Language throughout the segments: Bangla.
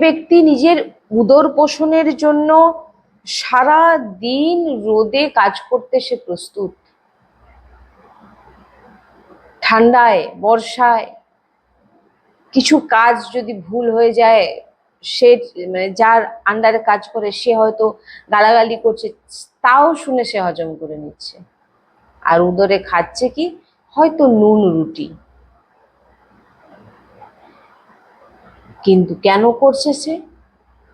ব্যক্তি নিজের উদর পোষণের জন্য সারা দিন রোদে কাজ করতে সে প্রস্তুত, ঠান্ডায় বর্ষায় কিছু কাজ যদি ভুল হয়ে যায়, সে মানে যার আন্ডারে কাজ করে সে হয়তো গালাগালি করছে, তাও শুনে সে হজম করে নিচ্ছে। আর উদরে খাচ্ছে কি, হয়তো নুন রুটি। কিন্তু কেন করছে সে?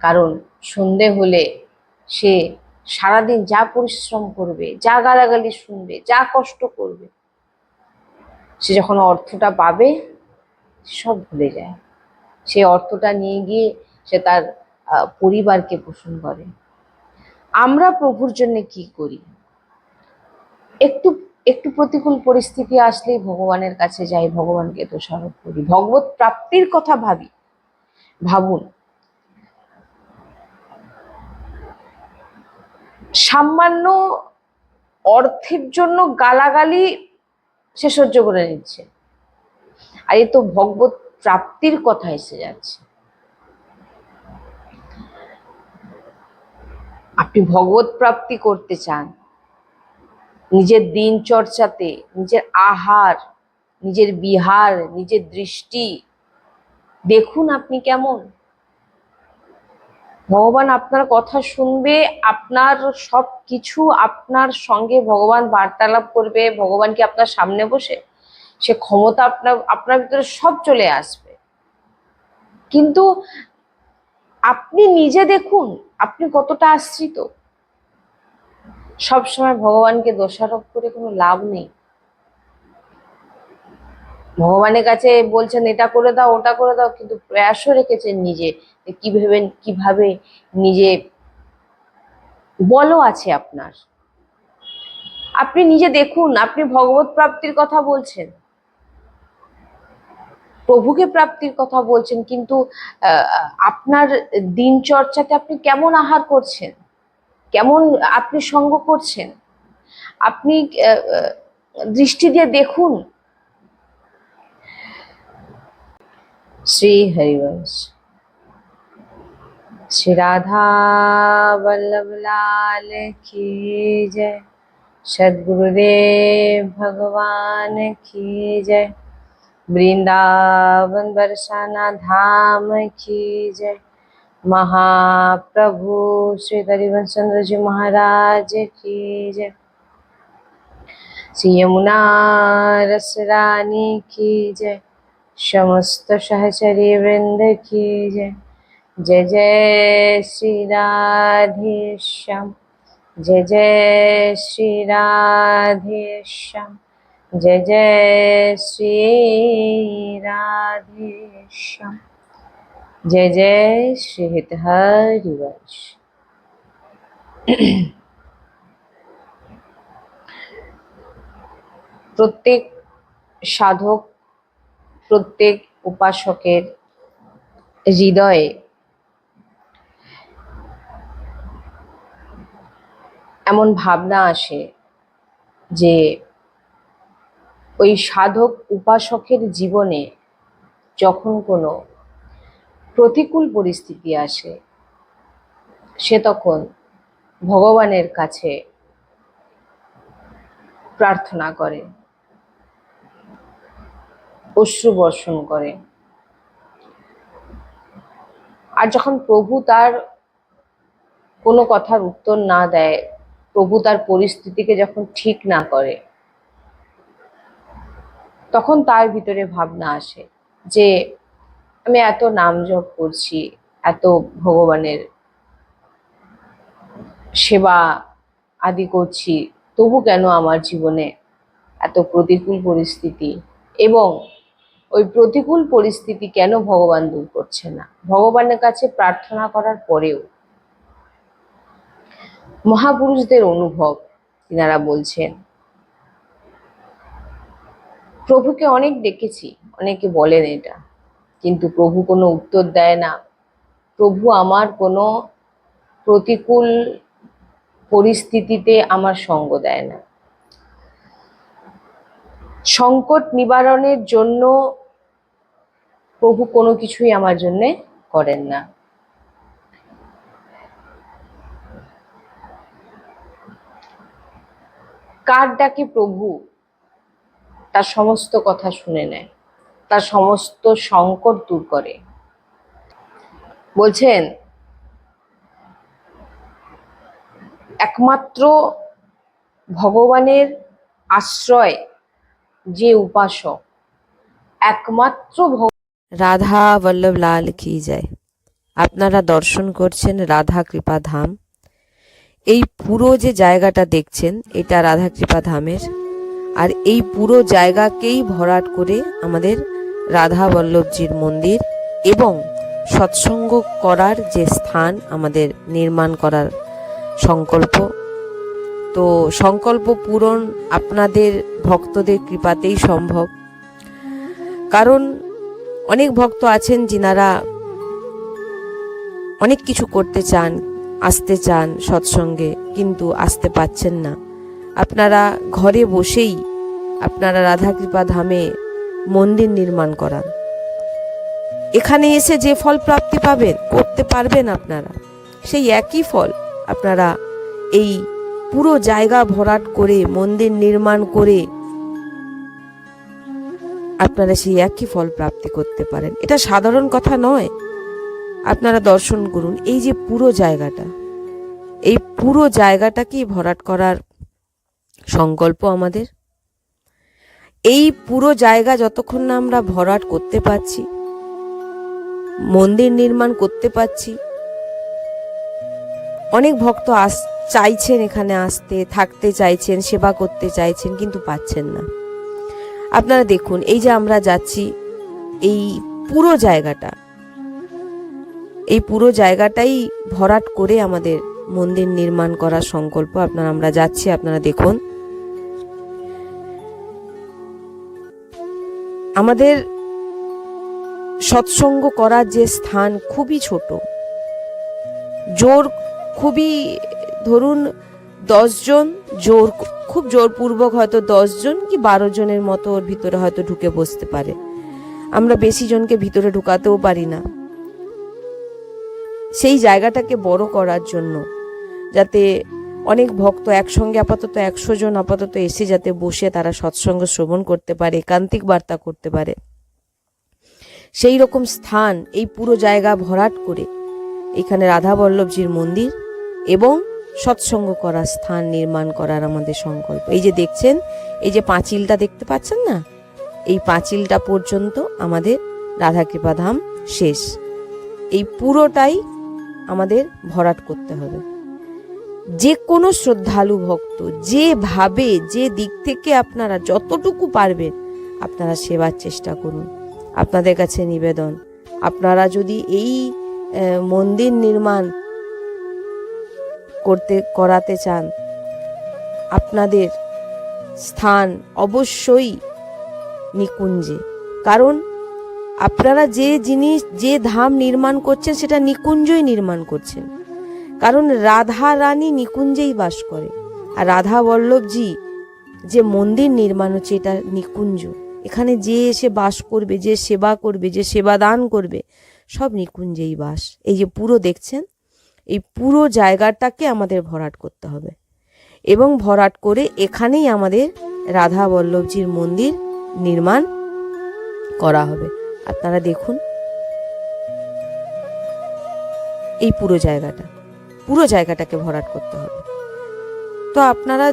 কারণ সন্ধে হলে সে সারাদিন যা পরিশ্রম করবে, যা গালাগালি শুনবে, যা কষ্ট করবে, সে যখন অর্থটা পাবে সব ভুলে যায়। সে অর্থটা নিয়ে গিয়ে সে তার পরিবারকে পোষণ করে। আমরা প্রভুর জন্য কি করি? একটু একটু প্রতিকূল পরিস্থিতি আসলেই ভগবানের কাছে যাই, ভগবানকে দোষারোপ করি, ভগবত প্রাপ্তির কথা ভাবি। ভাবুন, সামান্য অর্থের জন্য গালাগালি সে সহ্য করে নিচ্ছে, আর এ তো ভগবত প্রাপ্তির কথা এসে যাচ্ছে। আপনি ভগবত প্রাপ্তি করতে চান, নিজের দিন চর্চাতে, নিজের আহার, নিজের বিহার, নিজের দৃষ্টি দেখুন আপনি কেমন। ভগবান আপনার কথা শুনবে, আপনার সব কিছু আপনার সঙ্গে ভগবান বার্তালাপ করবে। ভগবান কি আপনার সামনে বসে? সে ক্ষমতা আপনার ভিতরে সব চলে আসবে। কিন্তু আপনি নিজে দেখুন আপনি কতটা আশ্রিত। সবসময় ভগবানকে দোষারোপ করে কোনো লাভ নেই। ভগবানের কাছে বলছেন এটা করে দাও, ওটা করে দাও, কিন্তু প্রয়াসও রেখেছেন নিজে কিভাবে নিজে বলও আছে আপনার। আপনি নিজে দেখুন, আপনি ভগবত প্রাপ্তির কথা বলছেন, প্রভুকে প্রাপ্তির কথা বলছেন, কিন্তু আপনার দিনচর্চাতে আপনি কেমন আহার করছেন, কেমন আপনি সঙ্গ করছেন, আপনি দৃষ্টি দিয়ে দেখুন। শ্রী হরিবংশ। श्री राधा वल्लभ लाल की जय। सद्गुरुदेव भगवान की जय। वृंदावन बरसाना धाम की जय। महाप्रभु श्री हरिवंश चंद्र जी महाराज की जय। श्री यमुना रस रानी की जय। समस्त सहचरी वृंद की जय। जय जय श्री राधेश्याम। जय जय श्री राधेश्याम। जय जय श्री राधेश्याम। जय जय श्री हित हरिवंश। প্রত্যেক সাধক, প্রত্যেক উপাসকের হৃদয়ে এমন ভাবনা আসে যে ওই সাধক উপাসকের জীবনে যখন কোনো প্রতিকূল পরিস্থিতি আসে, সে তখন ভগবানের কাছে প্রার্থনা করে, অশ্রু বর্ষণ করে। আর যখন প্রভু তার কোনো কথার উত্তর না দেয়, প্রভু তার পরিস্থিতিকে যখন ঠিক না করে, তখন তার ভিতরে ভাবনা আসে যে আমি এত নাম জপ করছি, এত ভগবানের সেবা আদি করছি, তবু কেন আমার জীবনে এত প্রতিকূল পরিস্থিতি, এবং ওই প্রতিকূল পরিস্থিতি কেন ভগবান দূর করছে না? ভগবানের কাছে প্রার্থনা করার পরেও মহাপুরুষদের অনুভব, তিনারা বলছেন প্রভুকে অনেক ডেকেছি, অনেকে বলেন এটা, কিন্তু প্রভু কোনো উত্তর দেয় না। প্রভু আমার কোনো প্রতিকূল পরিস্থিতিতে আমার সঙ্গ দেয় না। সংকট নিবারণের জন্য প্রভু কোনো কিছুই আমার জন্য করেন না। কার ডাকে প্রভু তার সমস্ত কথা শুনে নেয়, তার সমস্ত সংকট দূর করে। বলছেন একমাত্র ভগবানের আশ্রয় যে উপাসক, একমাত্র রাধা বল্লভ লাল কি যায়। আপনারা দর্শন করছেন রাধা কৃপা ধাম। এই পুরো যে জায়গাটা দেখছেন এটা রাধা কৃপা ধামের, আর এই পুরো জায়গাকেই ভরাট করে আমাদের রাধা বল্লভজির মন্দির এবং সৎসঙ্গ করার যে স্থান আমাদের নির্মাণ করার সংকল্প। তো সংকল্প পূরণ আপনাদের ভক্তদের কৃপাতেই সম্ভব, কারণ অনেক ভক্ত আছেন যিনারা অনেক কিছু করতে চান, আসতে চান সৎসঙ্গে, কিন্তু আসতে পাচ্ছেন না। আপনারা ঘরে বসেই আপনারা রাধা কৃপা ধামে মন্দির নির্মাণ করান। এখানে এসে যে ফল প্রাপ্তি পাবেন, করতে পারবেন আপনারা, সেই একই ফল আপনারা এই পুরো জায়গা ভরাট করে মন্দির নির্মাণ করে আপনারা সেই একই ফল প্রাপ্তি করতে পারেন। এটা সাধারণ কথা নয়। আপনারা দর্শন করুন এই যে পুরো জায়গাটা, এই পুরো জায়গাটাকেই ভরাট করার সংকল্প আমাদের। এই পুরো জায়গা যতক্ষণ না আমরা ভরাট করতে পারছি, মন্দির নির্মাণ করতে পারছি, অনেক ভক্ত চাইছেন এখানে আসতে, থাকতে চাইছেন, সেবা করতে চাইছেন, কিন্তু পাচ্ছেন না। আপনারা দেখুন এই যে আমরা যাচ্ছি, এই পুরো জায়গাটা, এই পুরো জায়গাটাই ভরাট করে আমাদের মন্দির নির্মাণ করার সংকল্প। আমরা যাচ্ছি, আপনারা দেখুন। আমাদের সৎসঙ্গ করার যে স্থান খুবই ছোট, জোর খুবই, ধরুন 10 জন, খুব জোরপূর্বক হয়তো 10 জন কি 12 জনের মতো ওর ভিতরে হয়তো ঢুকে বসতে পারে। আমরা বেশি জনকে ভিতরে ঢুকাতেও পারি না। সেই জায়গাটাকে বড় করার জন্য, যাতে অনেক ভক্ত একসঙ্গে আপাতত 100 জন আপাতত এসে যাতে বসে তারা সৎসঙ্গ শ্রবণ করতে পারে, একান্তিক বার্তা করতে পারে, সেই রকম স্থান এই পুরো জায়গা ভরাট করে এখানে রাধা বল্লভজির মন্দির এবং সৎসঙ্গ করার স্থান নির্মাণ করার আমাদের সংকল্প। এই যে দেখছেন, এই যে পাঁচিলটা দেখতে পাচ্ছেন না, এই পাঁচিলটা পর্যন্ত আমাদের রাধা কৃপা ধাম শেষ। এই পুরোটাই আমাদের ভরাট করতে হবে। যে কোনো শ্রদ্ধালু ভক্ত যেভাবে, যে দিক থেকে আপনারা যতটুকু পারবেন আপনারা সেবার চেষ্টা করুন। আপনাদের কাছে নিবেদন, আপনারা যদি এই মন্দির নির্মাণ করাতে চান, আপনাদের স্থান অবশ্যই নিকুঞ্জে। কারণ আপনারা যে জিনিস, যে ধাম নির্মাণ করছেন সেটা নিকুঞ্জই নির্মাণ করছেন। কারণ রাধা রানী নিকুঞ্জেই বাস করে, আর রাধা বল্লভজি যে মন্দির নির্মাণ হচ্ছে এটা নিকুঞ্জ। এখানে যে এসে বাস করবে, যে সেবা করবে, যে সেবা দান করবে, সব নিকুঞ্জেই বাস। এই যে পুরো দেখছেন, এই পুরো জায়গাটাকে আমাদের ভরাট করতে হবে এবং ভরাট করে এখানেই আমাদের রাধা বল্লভজির মন্দির নির্মাণ করা হবে। আপনারা দেখুন এই পুরো জায়গাটাকে ভরাট করতে হবে। তো আপনারা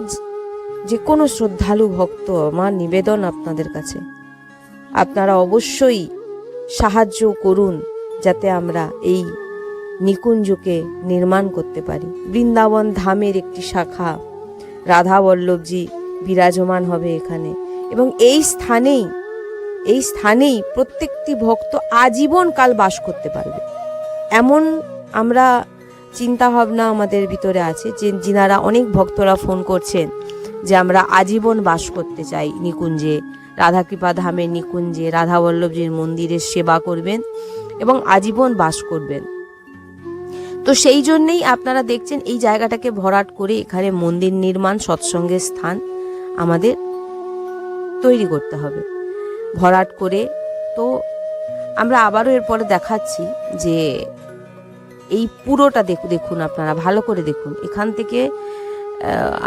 যে কোনো শ্রদ্ধালু ভক্ত, আমার নিবেদন আপনাদের কাছে, আপনারা অবশ্যই সাহায্য করুন যাতে আমরা এই নিকুঞ্জকে নির্মাণ করতে পারি। বৃন্দাবন ধামের একটি শাখা রাধা বল্লভজি বিরাজমান হবে এখানে, এবং এই স্থানেই প্রত্যেকটি ভক্ত আজীবন কাল বাস করতে পারবে, এমন আমরা চিন্তা ভাবনা আমাদের ভিতরে আছে। যে যিনারা অনেক ভক্তরা ফোন করছেন যে আমরা আজীবন বাস করতে চাই নিকুঞ্জে, রাধা কৃপা ধামের নিকুঞ্জে রাধা বল্লভজির মন্দিরের সেবা করবেন এবং আজীবন বাস করবেন। তো সেই জন্যেই আপনারা দেখছেন এই জায়গাটাকে ভরাট করে এখানে মন্দির নির্মাণ, সৎসঙ্গের স্থান আমাদের তৈরি করতে হবে ভরাট করে। তো আমরা আবারও এরপরে দেখাচ্ছি যে এই পুরোটা দেখুন, আপনারা ভালো করে দেখুন। এখান থেকে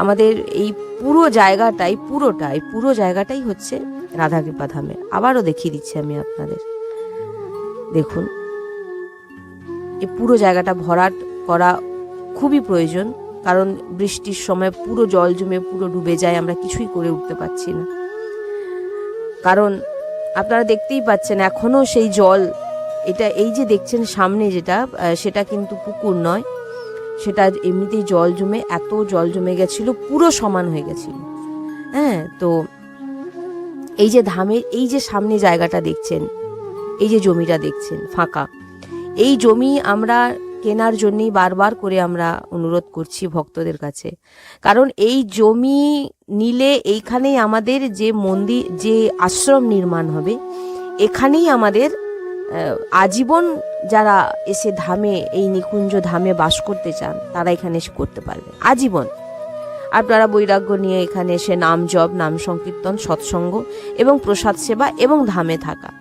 আমাদের এই পুরো জায়গাটাই হচ্ছে রাধাকৃপা ধামে। আবারও দেখিয়ে দিচ্ছি আমি আপনাদের, দেখুন এই পুরো জায়গাটা ভরাট করা খুবই প্রয়োজন, কারণ বৃষ্টির সময় পুরো জল জমে পুরো ডুবে যায়, আমরা কিছুই করে উঠতে পারছি না। কারণ আপনারা দেখতেই পাচ্ছেন এখনো সেই জল, এটা এই যে দেখছেন সামনে যেটা, সেটা কিন্তু পুকুর নয়, সেটা এমনিতেই জল জমে, এত জল জমে গেছিল, পুরো সমান হয়ে গেছিল। হ্যাঁ, তো এই যে ধামের এই যে সামনে জায়গাটা দেখছেন, এই যে জমিটা দেখছেন ফাঁকা, এই জমি আমরা কেনার জন্যই বারবার করে আমরা অনুরোধ করছি ভক্তদের কাছে। কারণ এই জমি নিলে এইখানেই আমাদের যে মন্দির, যে আশ্রম নির্মাণ হবে, এখানেই আমাদের আজীবন যারা এসে ধামে, এই নিকুঞ্জ ধামে বাস করতে চান, তারা এখানে এসে করতে পারবে আজীবন। আপনারা বৈরাগ্য নিয়ে এখানে এসে নাম জপ, নাম সংকীর্তন, সৎসঙ্গ এবং প্রসাদ সেবা এবং ধামে থাকা,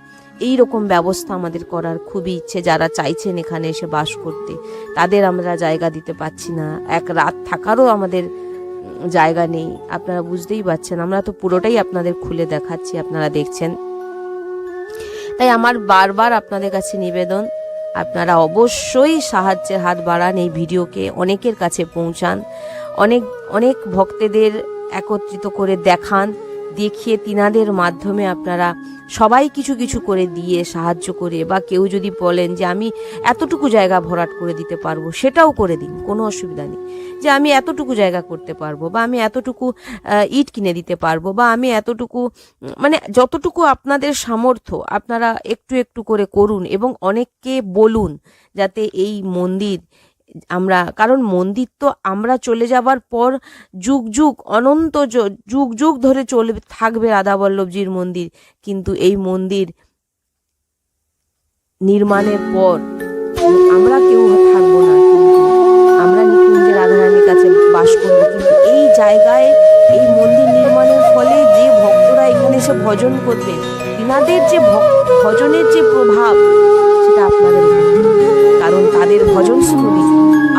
এই রকম ব্যবস্থা আমাদের করার খুবই ইচ্ছে। যারা চাইছেন এখানে এসে বাস করতে, তাদের আমরা জায়গা দিতে পারছি না, এক রাত থাকারও আমাদের জায়গা নেই। আপনারা বুঝতেই পারছেন, আমরা তো পুরোটাই আপনাদের খুলে দেখাচ্ছি, আপনারা দেখছেন। তাই আমার বারবার আপনাদের কাছে নিবেদন, আপনারা অবশ্যই সাহায্যের হাত বাড়ান, এই ভিডিওকে অনেকের কাছে পৌঁছান, অনেক অনেক ভক্তদের একত্রিত করে দেখান, দেখিয়ে তিনাদের মাধ্যমে আপনারা সবাই কিছু কিছু করে দিয়ে সাহায্য করে, বা কেউ যদি বলেন যে আমি এতটুকু জায়গা ভরাট করে দিতে পারবো, সেটাও করে দিন, কোনো অসুবিধা নেই। যে আমি এতটুকু জায়গা করতে পারবো, বা আমি এতটুকু ইট কিনে দিতে পারবো, বা আমি এতটুকু, মানে যতটুকু আপনাদের সামর্থ্য আপনারা একটু একটু করে করুন, এবং অনেককে বলুন যাতে এই মন্দির আমরা, কারণ মন্দির তো আমরা চলে যাবার পর যুগ যুগ, অনন্ত যুগ যুগ ধরে চলে থাকবে রাধাবল্লভজির মন্দির, কিন্তু এই মন্দির নির্মাণের পর আমরা কেউ থাকবো না, কিন্তু আমরা নিকুঞ্জে রাধারানীর কাছে বাস করবো। কিন্তু এই জায়গায় এই মন্দির নির্মাণের ফলে যে ভক্তরা এখানে এসে ভজন করবে, তিনাদের যে ভজনের যে প্রভাব, সেটা আপনাদের উপর, কারণ তাদের ভজনস্থলী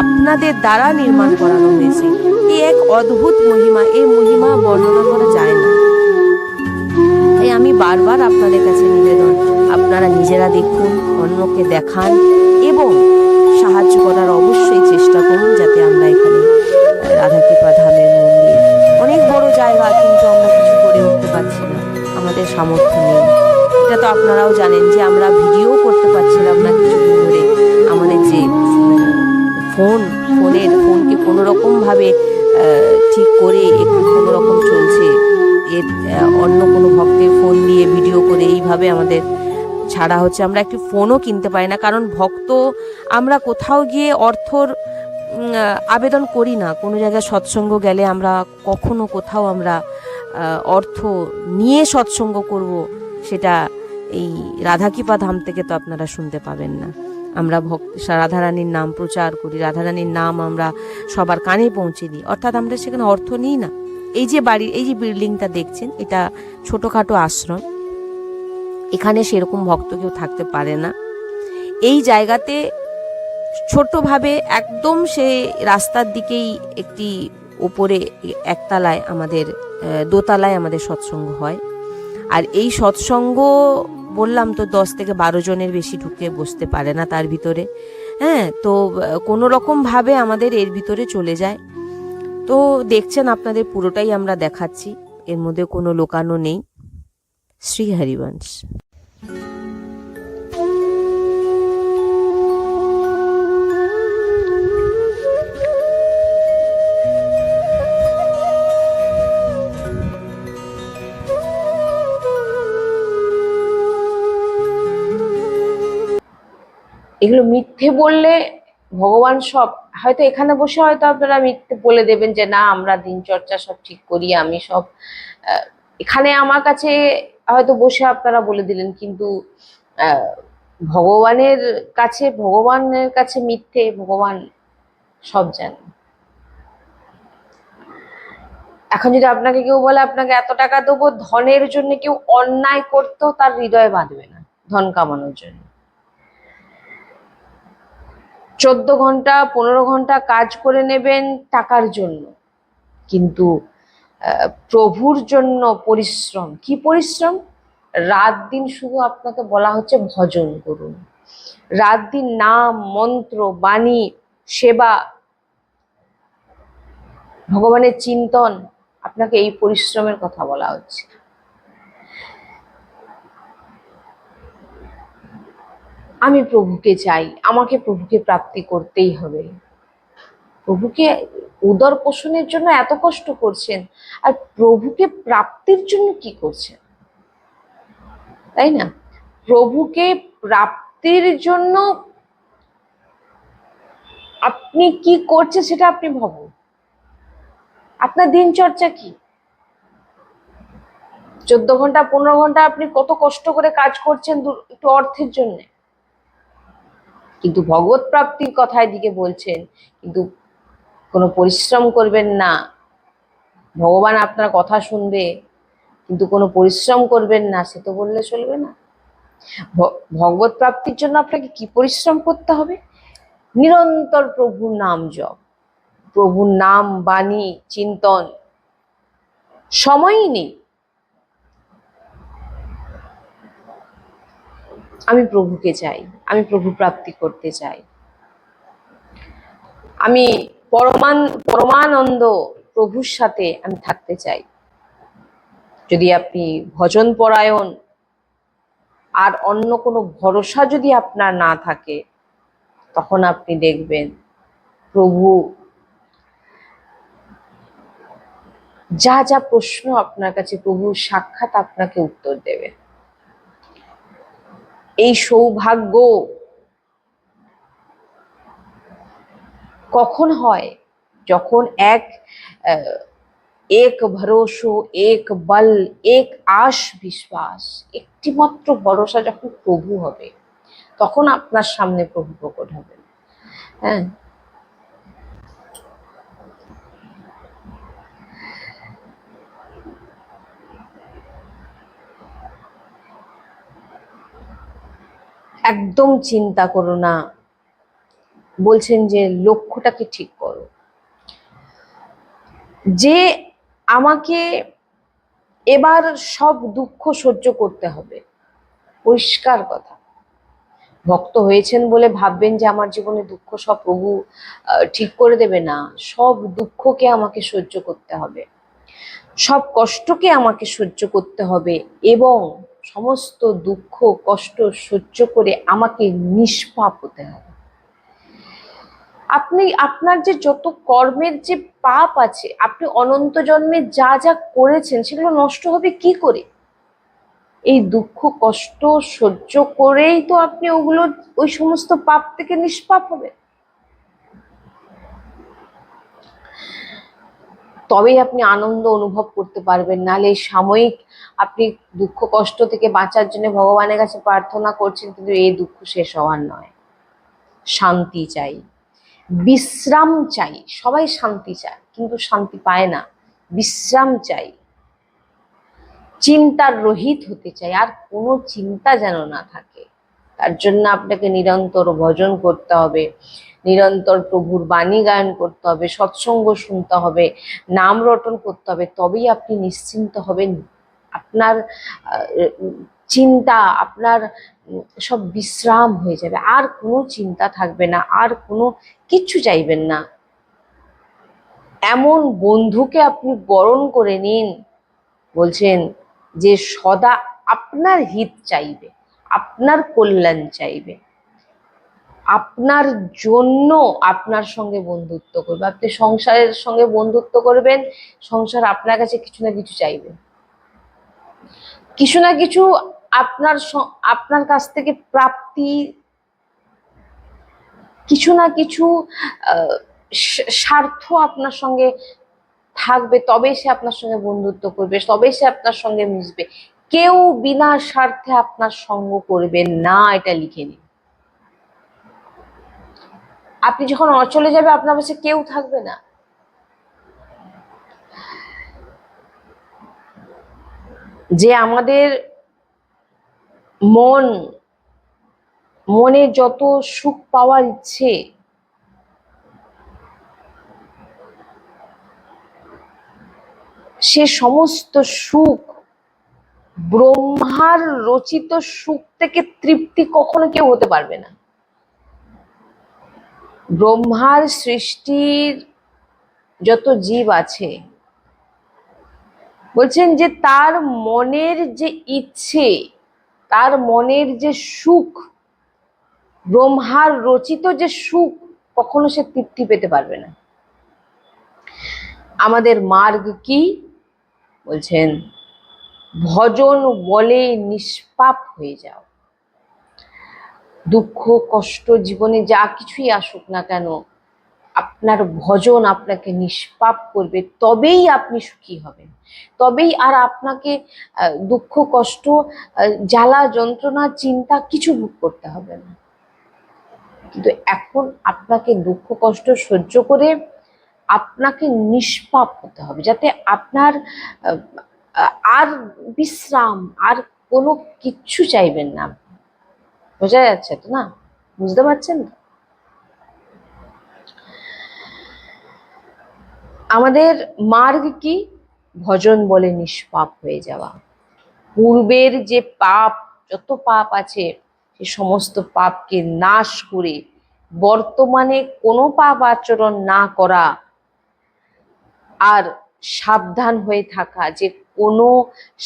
আপনাদের দ্বারা নির্মাণ করানো হয়েছে। এই এক অদ্ভুত মহিমা, এই মহিমা বর্ণনা করা যায় না। তাই আমি বারবার আপনাদের কাছে নিবেদন, আপনারা নিজেরা দেখুন, অন্যকে দেখান এবং সাহায্য করার অবশ্যই চেষ্টা করুন, যাতে আমরা এখানে রাধাকৃপা ধামের মন্দির, অনেক বড় জায়গা, কিন্তু আমরা কিছু করে উঠতে পারছি না, আমাদের সামর্থ্য নেই। এটা তো আপনারাও জানেন যে আমরা ভিডিও করতে পারছিলাম না কিছুদিন ধরে। আমাদের যে ফোনকে কোনো রকমভাবে ঠিক করে একটু কোনো রকম চলছে, এর অন্য কোনো ভক্তের ফোন দিয়ে ভিডিও করে এইভাবে আমাদের ছাড়া হচ্ছে। আমরা একটি ফোনও কিনতে পারি না, কারণ ভক্ত, আমরা কোথাও গিয়ে অর্থর আবেদন করি না। কোনো জায়গায় সৎসঙ্গ গেলে আমরা কখনো কোথাও আমরা অর্থ নিয়ে সৎসঙ্গ করব, সেটা এই রাধাকৃপা ধাম থেকে তো আপনারা শুনতে পাবেন না। আমরা রাধারানীর নাম প্রচার করি, রাধারানীর নাম আমরা সবার কানে পৌঁছে দিই, অর্থাৎ আমরা সেখানে অর্থ নিই না। এই যে বাড়ির এই যে বিল্ডিংটা দেখছেন, এটা ছোটোখাটো আশ্রম, এখানে সেরকম ভক্ত কেউ থাকতে পারে না। এই জায়গাতে ছোট্টভাবে একদম সে রাস্তার দিকেই একটি ওপরে একতলায় আমাদের, দোতলায় আমাদের সৎসঙ্গ হয়। আর এই সৎসঙ্গ বললাম তো 10 থেকে 12 জনের বেশি ঢুকে বসতে পারে না তার ভিতরে। হ্যাঁ, তো কোনো রকম ভাবে আমাদের এর ভিতরে চলে যায়। তো দেখছেন আপনাদের পুরোটাই আমরা দেখাচ্ছি, এর মধ্যে কোনো লোকানো নেই। শ্রী হরিবংশ। এগুলো মিথ্যে বললে ভগবান সব, হয়তো এখানে বসে হয়তো আপনারা মিথ্যে বলে দেবেন যে না আমরা দিনচর্চা সব ঠিক করি, আমি সব, এখানে আমার কাছে হয়তো বসে আপনারা বলে দিলেন, কিন্তু ভগবানের কাছে মিথ্যে, ভগবান সব জানেন। এখন যদি আপনাকে কেউ বলে আপনাকে এত টাকা দেবো, ধনের জন্য কেউ অন্যায় করতেও তার হৃদয় বাঁধবে না ধন কামানোর জন্য। 14 ঘন্টা 15 ঘন্টা কাজ করে নেবেন টাকার জন্য, কিন্তু প্রভুর জন্য পরিশ্রম, কি পরিশ্রম? রাত দিন শুধু আপনাকে বলা হচ্ছে ভজন করুন, রাত দিন নাম মন্ত্র বাণী সেবা ভগবানের চিন্তন, আপনাকে এই পরিশ্রমের কথা বলা হচ্ছে। আমি প্রভুকে চাই, আমাকে প্রভুকে প্রাপ্তি করতেই হবে। প্রভুকে উদর পোষণের জন্য এত কষ্ট করছেন, আর প্রভুকে প্রাপ্তির জন্য কি করছেন, তাই না? প্রভুকে প্রাপ্তির জন্য আপনি কি করছেন সেটা আপনি ভাবুন। আপনার দিনচর্চা কি? 14 ঘন্টা 15 ঘন্টা আপনি কত কষ্ট করে কাজ করছেন একটু অর্থের জন্য, কিন্তু ভগবত প্রাপ্তির কথা এদিকে বলছেন, কিন্তু কোনো পরিশ্রম করবেন না। ভগবান আপনার কথা শুনবে, কিন্তু কোনো পরিশ্রম করবেন না, সে তো বললে চলবে না। ভগবত প্রাপ্তির জন্য আপনাকে কি পরিশ্রম করতে হবে? নিরন্তর প্রভুর নাম জপ, প্রভুর নাম বাণী চিন্তন, সময়ই নেই। আমি প্রভুকে চাই, আমি প্রভু প্রাপ্তি করতে চাই, আমি পরমানন্দ প্রভুর সাথে আমি থাকতে চাই। যদি আপনি ভজন পরায়ণ আর অন্য কোনো ভরসা যদি আপনার না থাকে, তখন আপনি দেখবেন প্রভু যা যা প্রশ্ন আপনার কাছে, প্রভু সাক্ষাৎ আপনাকে উত্তর দেবে। এই সৌভাগ্য কখন হয়? যখন এক ভরসা, এক বল, এক আশ বিশ্বাস, একটি মাত্র ভরসা যখন প্রভু হবে, তখন আপনার সামনে প্রভু প্রকট হবে। হ্যাঁ, একদম চিন্তা করো না। বলছেন যে লক্ষ্যটাকে ঠিক করো, যে আমাকে এবার সব দুঃখ সহ্য করতে হবে। পরিষ্কার কথা। ভক্ত হয়েছেন বলে ভাববেন যে আমার জীবনে দুঃখ সব প্রভু ঠিক করে দেবে না। সব দুঃখকে আমাকে সহ্য করতে হবে, সব কষ্টকে আমাকে সহ্য করতে হবে, এবং সমস্ত দুঃখ কষ্ট সহ্য করে আমাকে নিষ্পাপ হতে হবে। আপনি আপনার যে যত কর্মের যে পাপ আছে, আপনি অনন্ত জন্মে যা যা করেছেন, সেগুলো নষ্ট হবে কি করে? এই দুঃখ কষ্ট সহ্য করেই তো আপনি ওই সমস্ত পাপ থেকে নিষ্পাপ হবে। তবেই আপনি আনন্দ অনুভব করতে পারবেন। নাহলে এই সাময়িক আপনি দুঃখ কষ্ট থেকে বাঁচার জন্য ভগবানের কাছে প্রার্থনা করছেন, কিন্তু এই দুঃখ শেষ হওয়ার নয়। শান্তি চাই, বিশ্রাম চাই। সবাই শান্তি চায়, কিন্তু শান্তি পায় না। বিশ্রাম চাই, চিন্তার রহিত হতে চাই, আর কোনো চিন্তা যেন না থাকে। তার জন্য আপনাকে নিরন্তর ভজন করতে হবে, নিরন্তর প্রভুর বাণী গায়ন করতে হবে, সৎসঙ্গ শুনতে হবে, নাম রটন করতে হবে। তবেই আপনি নিশ্চিন্ত হবেন। আপনার চিন্তা, আপনার সব বিশ্রাম হয়ে যাবে, আর কোনো চিন্তা থাকবে না, আর কোনো কিচ্ছু চাইবেন না। এমন বন্ধুকে আপনি বরণ করে নিন, বলছেন যে সদা আপনার হিত চাইবে, আপনার কল্যাণ চাইবে, আপনার জন্য আপনার সঙ্গে বন্ধুত্ব করবে। আপনি সংসারের সঙ্গে বন্ধুত্ব করবেন, সংসার আপনার কাছে কিছু না কিছু চাইবে, কিছু না কিছু আপনার কাছ থেকে প্রাপ্তি, কিছু না কিছু স্বার্থ আপনার সঙ্গে থাকবে। তবেই সে আপনার সঙ্গে বন্ধুত্ব করবে, তবেই সে আপনার সঙ্গে মিশবে। কেউ বিনা স্বার্থে আপনার সঙ্গ করবেন না, এটা লিখে নিন। আপনি যখন অচলে যাবে, আপনার পাশে কেউ থাকবে না। যে আমাদের মনে যত সুখ পাওয়ার ইচ্ছে, সে সমস্ত সুখ, ব্রহ্মার রচিত সুখ থেকে তৃপ্তি কখনো কেউ হতে পারবে না। ব্রহ্মার সৃষ্টির যত জীব আছে, বলছেন যে তার মনের যে ইচ্ছে, তার মনের যে সুখ, ব্রহ্মার রচিত যে সুখ, কখনো সে তৃপ্তি পেতে পারবে না। আমাদের মার্গ কি? বলছেন ভজন বলে নিষ্পাপ হয়ে যাও। দুঃখ কষ্ট জীবনে যা কিছুই আসুক না কেন, আপনার ভজন আপনাকে নিষ্পাপ করবে, তবেই আপনি সুখী হবেন, তবেই আর আপনাকে দুঃখ কষ্ট, জ্বালা যন্ত্রণা চিন্তা কিছু ভোগ করতে হবে না। কিন্তু এখন আপনাকে দুঃখ কষ্ট সহ্য করে আপনাকে নিষ্পাপ হতে হবে, যাতে আপনার আর বিশ্রাম, আর কোনো কিচ্ছু চাইবেন না। বোঝা যাচ্ছে তো না? বুঝতে পারছেন তো? আমাদের মার্গ কি? ভজন বলে নিষ্পাপ হয়ে যাওয়া। পূর্বের যে পাপ, যত পাপ আছে, সে সমস্ত পাপকে নাশ করে বর্তমানে কোনো পাপ আচরণ না করা, আর সাবধান হয়ে থাকা যে কোনো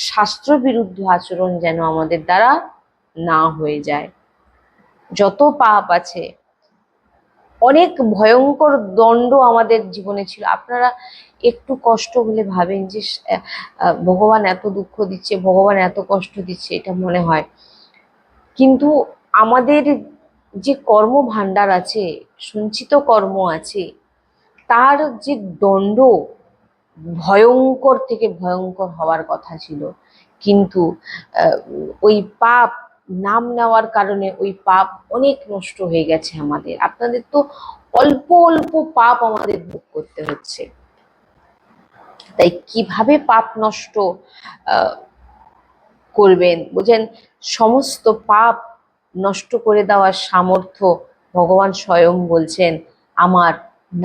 শাস্ত্রবিরুদ্ধ আচরণ যেন আমাদের দ্বারা না হয়ে যায়। যত পাপ আছে, অনেক ভয়ঙ্কর দণ্ড আমাদের জীবনে ছিল। আপনারা একটু কষ্ট হলে ভাবেন যে ভগবান এত দুঃখ দিচ্ছে, ভগবান এত কষ্ট দিচ্ছে, এটা মনে হয়। কিন্তু আমাদের যে কর্ম ভাণ্ডার আছে, সঞ্চিত কর্ম আছে, তার যে দণ্ড ভয়ঙ্কর থেকে ভয়ঙ্কর হওয়ার কথা ছিল, কিন্তু ওই পাপ নাম নেওয়ার কারণে ওই পাপ অনেক নষ্ট হয়ে গেছে আমাদের। আপনাদের তো অল্প অল্প পাপ আমাদের ভোগ করতে হচ্ছে। তাই কিভাবে পাপ নষ্ট করবেন? বুঝেন, সমস্ত পাপ নষ্ট করে দেওয়ার সামর্থ্য ভগবান স্বয়ং বলছেন, আমার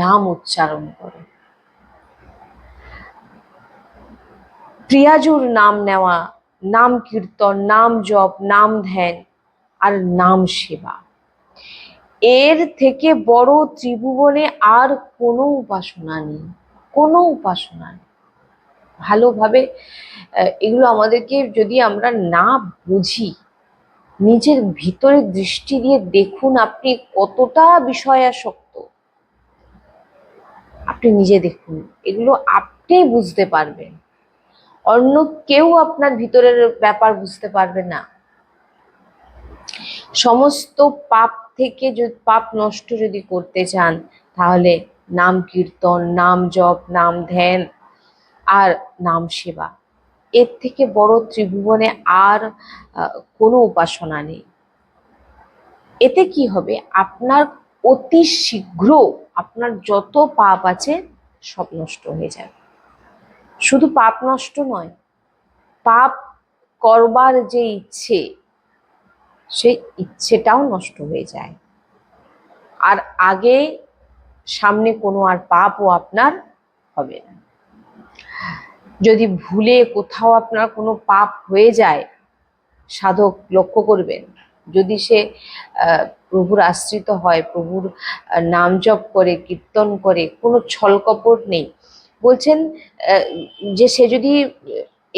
নাম উচ্চারণ করো। প্রিয়াজুর নাম নেওয়া, নাম কীর্তন, নাম জপ, নাম ধ্যান আর নাম সেবা, এর থেকে বড় ত্রিভুবনে আর কোনো উপাসনা নেই, কোনো উপাসনা নেই। ভালোভাবে এগুলো আমাদেরকে যদি আমরা না বুঝি, নিজের ভিতরে দৃষ্টি দিয়ে দেখুন আপনি কতটা বিষয়াসক্ত। আপনি নিজে দেখুন, এগুলো আপনি বুঝতে পারবেন, অন্য কেউ আপনার ভিতরের ব্যাপার বুঝতে পারবে না। সমস্ত পাপ থেকে যদি পাপ নষ্ট যদি করতে চান, তাহলে নাম কীর্তন, নাম জপ, নাম ধ্যান আর নাম সেবা, এর থেকে বড় ত্রিভুবনে আর কোনো উপাসনা নেই। এতে কি হবে? আপনার অতি শীঘ্র আপনার যত পাপ আছে সব নষ্ট হয়ে যাবে। শুধু পাপ নষ্ট নয়, পাপ করবার যে ইচ্ছে, সেই ইচ্ছেটাও নষ্ট হয়ে যায়। আর আগে সামনে কোনো আর পাপও আপনার হবে না। যদি ভুলে কোথাও আপনার কোনো পাপ হয়ে যায়, সাধক লক্ষ্য করবেন, যদি সে প্রভুর আশ্রিত হয়, প্রভুর নাম জপ করে, কীর্তন করে, কোনো ছলকপট নেই, বলছেন যে সে যদি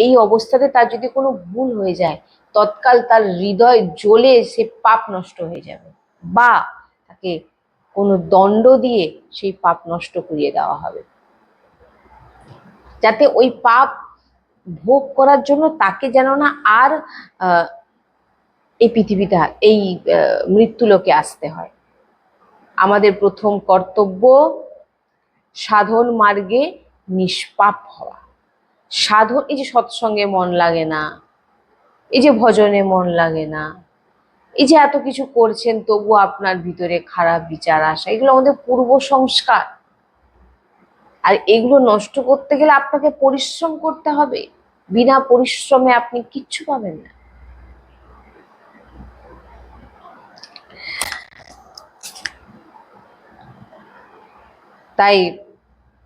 এই অবস্থাতে তার যদি কোনো ভুল হয়ে যায়, তৎকাল তার হৃদয় জ্বলে সে পাপ নষ্ট হয়ে যাবে, বা তাকে কোনো দণ্ড দিয়ে সেই পাপ নষ্ট করিয়ে দেওয়া হবে, যাতে ওই পাপ ভোগ করার জন্য তাকে যেন না আর এই পৃথিবীতে, এই মৃত্যুলোকে আসতে হয়। আমাদের প্রথম কর্তব্য সাধন মার্গে নিষ্পাপ হওয়া। সাধন, এই যে সৎসঙ্গে মন লাগে না, এই যে ভজনে মন লাগে না, এই যে এত কিছু করছেন তবু আপনার ভিতরে খারাপ বিচার আসা, এগুলো আমাদের পূর্ব সংস্কার। আর এগুলো নষ্ট করতে গেলে আপনাকে পরিশ্রম করতে হবে, বিনা পরিশ্রমে আপনি কিচ্ছু পাবেন না। তাই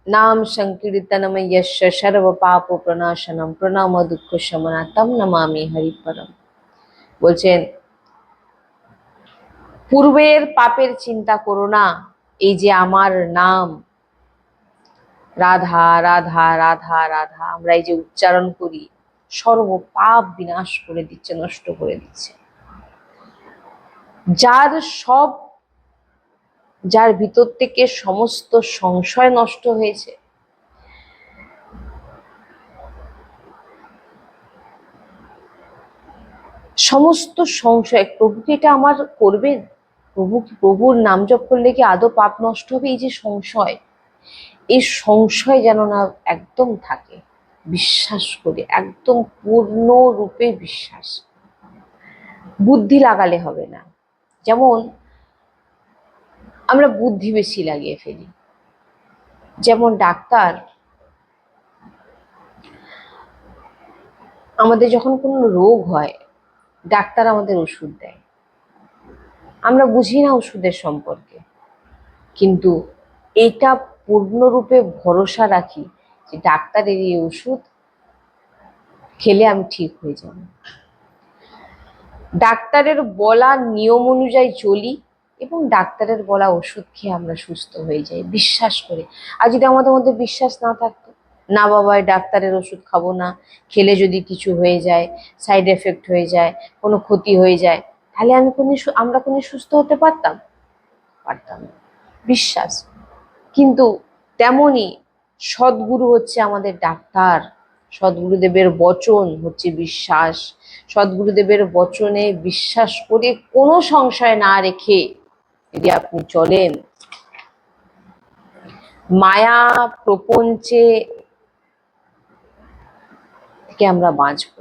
নাম সংকীর্তনম যস্য সর্ব পাপ প্রণাশনম প্রণাম দুঃখ শমনা তম নমামি হরিপরম। বলছেন পূর্বের পাপের চিন্তা করো না, এই যে আমার নাম রাধা রাধা রাধা রাধা আমরা এই যে উচ্চারণ করি, সর্ব পাপ বিনাশ করে দিচ্ছে, নষ্ট করে দিচ্ছে। যার ভিতর থেকে সমস্ত সংশয় নষ্ট হয়েছে, সমস্ত সংশয়, প্রভু কি এটা আমার করবেন, প্রভুর নাম জপ করলে কি আদৌ পাপ নষ্ট হবে, এই যে সংশয়, এই সংশয় যেন না একদম থাকে। বিশ্বাস করে, একদম পূর্ণরূপে বিশ্বাস, বুদ্ধি লাগালে হবে না। যেমন আমরা বুদ্ধি বেশি লাগিয়ে ফেলি। যেমন ডাক্তার আমাদের যখন কোনো রোগ হয়, ডাক্তার আমাদের ওষুধ দেয়, আমরা বুঝি না ওষুধের সম্পর্কে, কিন্তু এটা পূর্ণরূপে ভরসা রাখি যে ডাক্তারের এই ওষুধ খেলে আমি ঠিক হয়ে যাব। ডাক্তারের বলা নিয়ম অনুযায়ী চলি এবং ডাক্তারের বলা ওষুধ খেয়ে আমরা সুস্থ হয়ে যাই বিশ্বাস করে। আর যদি আমাদের মধ্যে বিশ্বাস না থাকতো, না বাবা ডাক্তারের ওষুধ খাবো না, খেলে যদি কিছু হয়ে যায়, সাইড এফেক্ট হয়ে যায়, কোনো ক্ষতি হয়ে যায়, তাহলে আমরা কোনো সুস্থ হতে পারতাম না। বিশ্বাস। কিন্তু তেমনি সদ্গুরু হচ্ছে আমাদের ডাক্তার, সদ্গুরুদেবের বচন হচ্ছে বিশ্বাস। সদ্গুরুদেবের বচনে বিশ্বাস করে কোনো সংশয় না রেখে যদি আপনি চলেন, মায়া প্রপঞ্চে থেকে আমরা বাঁচব।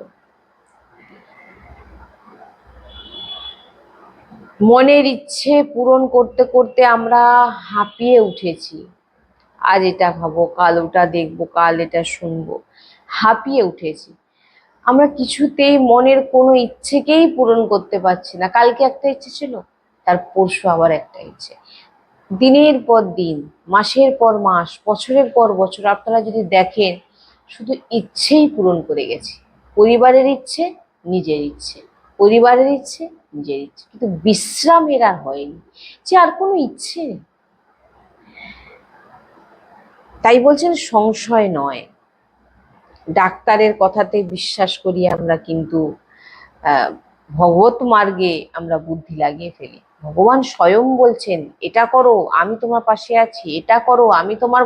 মনের ইচ্ছে পূরণ করতে করতে আমরা হাঁপিয়ে উঠেছি। আজ এটা খাবো, কাল ওটা দেখবো, কাল এটা শুনবো, হাঁপিয়ে উঠেছি। আমরা কিছুতেই মনের কোনো ইচ্ছেকেই পূরণ করতে পারছি না। কালকে একটা ইচ্ছে ছিল, তার পরশু আবার একটা ইচ্ছে। দিনের পর দিন, মাসের পর মাস, বছরের পর বছর আপনারা যদি দেখেন, শুধু ইচ্ছেই পূরণ করে গেছি। পরিবারের ইচ্ছে, নিজের ইচ্ছে, পরিবারের ইচ্ছে, নিজের ইচ্ছে, কিন্তু বিশ্রামের আর হয়নি, যে আর কোনো ইচ্ছে নেই। তাই বলছেন সংশয় নয়, ডাক্তারের কথাতে বিশ্বাস করি আমরা, কিন্তু ভগবত মার্গে আমরা বুদ্ধি লাগিয়ে ফেলি। ভগবান স্বয়ং বলছেন এটা করো, আমি তোমার পাশে আছি, এটা করো, আমি তোমার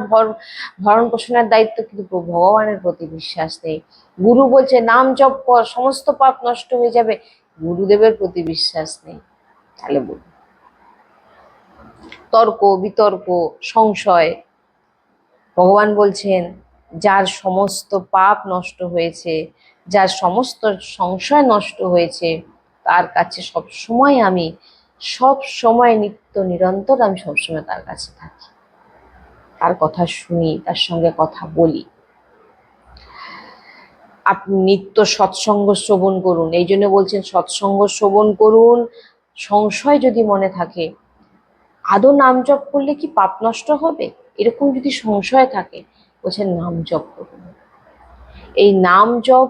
ভরণ পোষণের দায়িত্ব, কিন্তু ভগবানের প্রতি বিশ্বাস নেই। গুরু বলছে নাম জপ কর, সমস্ত পাপ নষ্ট হয়ে যাবে, গুরুদেবের প্রতি বিশ্বাস নেই। তাহলে বলুন, তর্ক বিতর্ক, সংশয়। ভগবান বলছেন যার সমস্ত পাপ নষ্ট হয়েছে, যার সমস্ত সংশয় নষ্ট হয়েছে, তার কাছে সব সময় নিত্য নিরন্তর আমি সবসময় তার কাছে থাকি, তার কথা শুনি, তার সঙ্গে কথা বলি। আপনি নিত্য সৎসঙ্গ শ্রবণ করুন, এই জন্য বলছেন সৎসঙ্গ শ্রবণ করুন। সংশয় যদি মনে থাকে, আদৌ নাম জপ করলে কি পাপ নষ্ট হবে, এরকম যদি সংশয় থাকে, বলছেন নাম জপ করুন। এই নাম জপ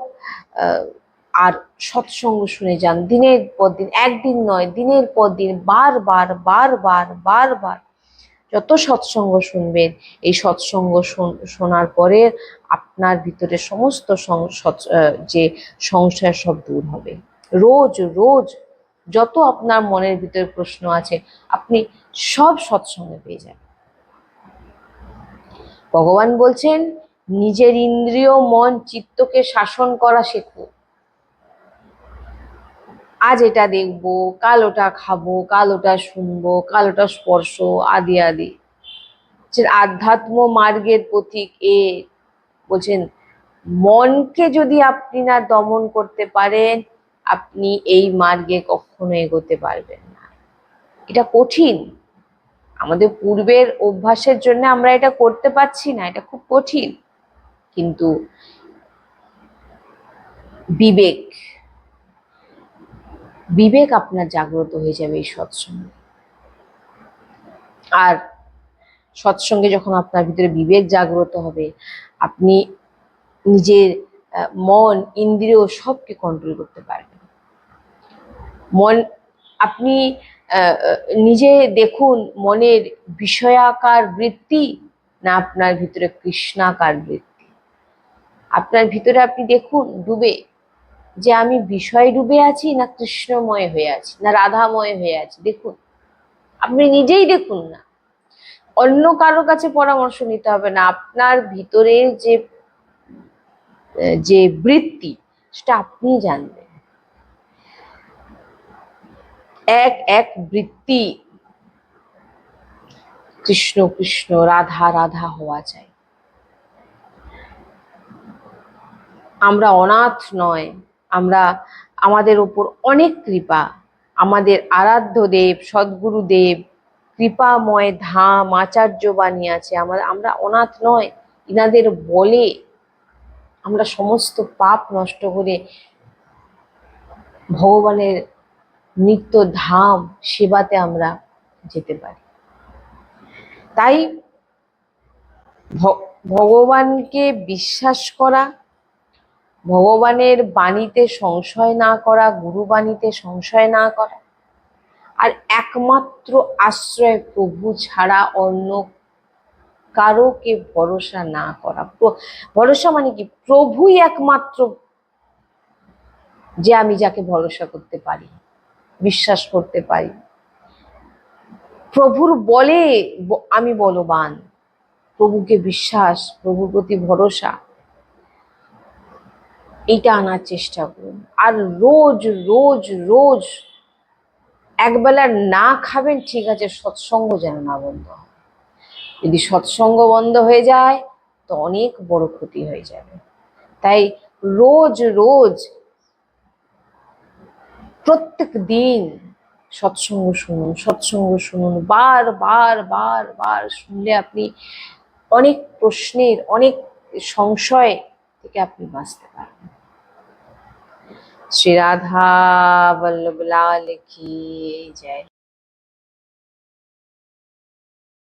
আর সৎসঙ্গ শুনে যান, দিনের পর দিন, একদিন নয়, দিনের পর দিন, বারবার বারবার বারবার যত সৎসঙ্গ শুনবেন, এই সৎসঙ্গ শোনার পরে আপনার ভিতরে সমস্ত যে সংশয় সব দূর হবে। রোজ রোজ যত আপনার মনের ভিতরে প্রশ্ন আছে, আপনি সব সৎসঙ্গে পেয়ে যাবেন। ভগবান বলছেন নিজের ইন্দ্রিয় মন চিত্তকে শাসন করা শেখো। আজ এটা দেখবো, কাল ওটা খাবো, কাল ওটা শুনবো, কাল ওটা স্পর্শ, আদি আদি। যে আধ্যাত্ম মার্গের পথিক এ বলছেন, মনকে যদি আপনি না দমন করতে পারেন, আপনি এই মার্গে কখনো এগোতে পারবেন না। এটা কঠিন, আমাদের পূর্বের অভ্যাসের জন্য আমরা এটা করতে পারছি না, এটা খুব কঠিন। কিন্তু বিবেক আপনার জাগ্রত হয়ে যাবে এই সৎসঙ্গে। আর সৎসঙ্গে যখন আপনার ভিতরে বিবেক জাগ্রত হবে, আপনি নিজের মন ইন্দ্রিয় সবকে কন্ট্রোল করতে পারবেন। মন আপনি নিজে দেখুন মনের বিষয়াকার বৃত্তি না আপনার ভিতরে কৃষ্ণাকার বৃত্তি। আপনার ভিতরে আপনি দেখুন ডুবে, যে আমি বিষয় ডুবে আছি না কৃষ্ণময় হয়ে আছি না রাধাময় হয়ে আছি। দেখুন, আপনি নিজেই দেখুন না, অন্য কারোর কাছে পরামর্শ নিতে হবে না। আপনার ভিতরে যে যে বৃত্তি সেটা আপনি জানবেন। এক এক বৃত্তি কৃষ্ণ কৃষ্ণ রাধা রাধা হওয়া চাই। আমরা অনাথ নয়, আমরা, আমাদের ওপর অনেক কৃপা। আমাদের আরাধ্য দেব সদ্গুরুদেব কৃপাময় ধাম আচার্য বানিয়েছে। আমরা অনাথ নয়, ইনাদের বলে আমরা সমস্ত পাপ নষ্ট করে ভগবানের নিত্য ধাম সেবাতে আমরা যেতে পারি। তাই ভগবানকে বিশ্বাস করা, ভগবানের বাণীতে সংশয় না করা, গুরু বাণীতে সংশয় না করা, আর একমাত্র আশ্রয় প্রভু ছাড়া অন্য কারোকে ভরসা না করা। ভরসা মানে কি? প্রভুই একমাত্র যে আমি যাকে ভরসা করতে পারি, বিশ্বাস করতে পারি। প্রভুর বলে আমি বলবান। প্রভুকে বিশ্বাস, প্রভুর প্রতি ভরসা, এইটা আনার চেষ্টা করুন। আর রোজ রোজ রোজ একবেলা না খাবেন ঠিক আছে, সৎসঙ্গ যেন না বন্ধ হয়। যদি সৎসঙ্গ বন্ধ হয়ে যায় তো অনেক বড় ক্ষতি হয়ে যাবে। তাই রোজ রোজ প্রত্যেক দিন সৎসঙ্গ শুনুন, সৎসঙ্গ শুনুন, বার বার বার বার শুনলে আপনি অনেক প্রশ্নের, অনেক সংশয় থেকে আপনি বাঁচতে পারবেন। শ্রী রাধা বল্লভ লাল কি জয়।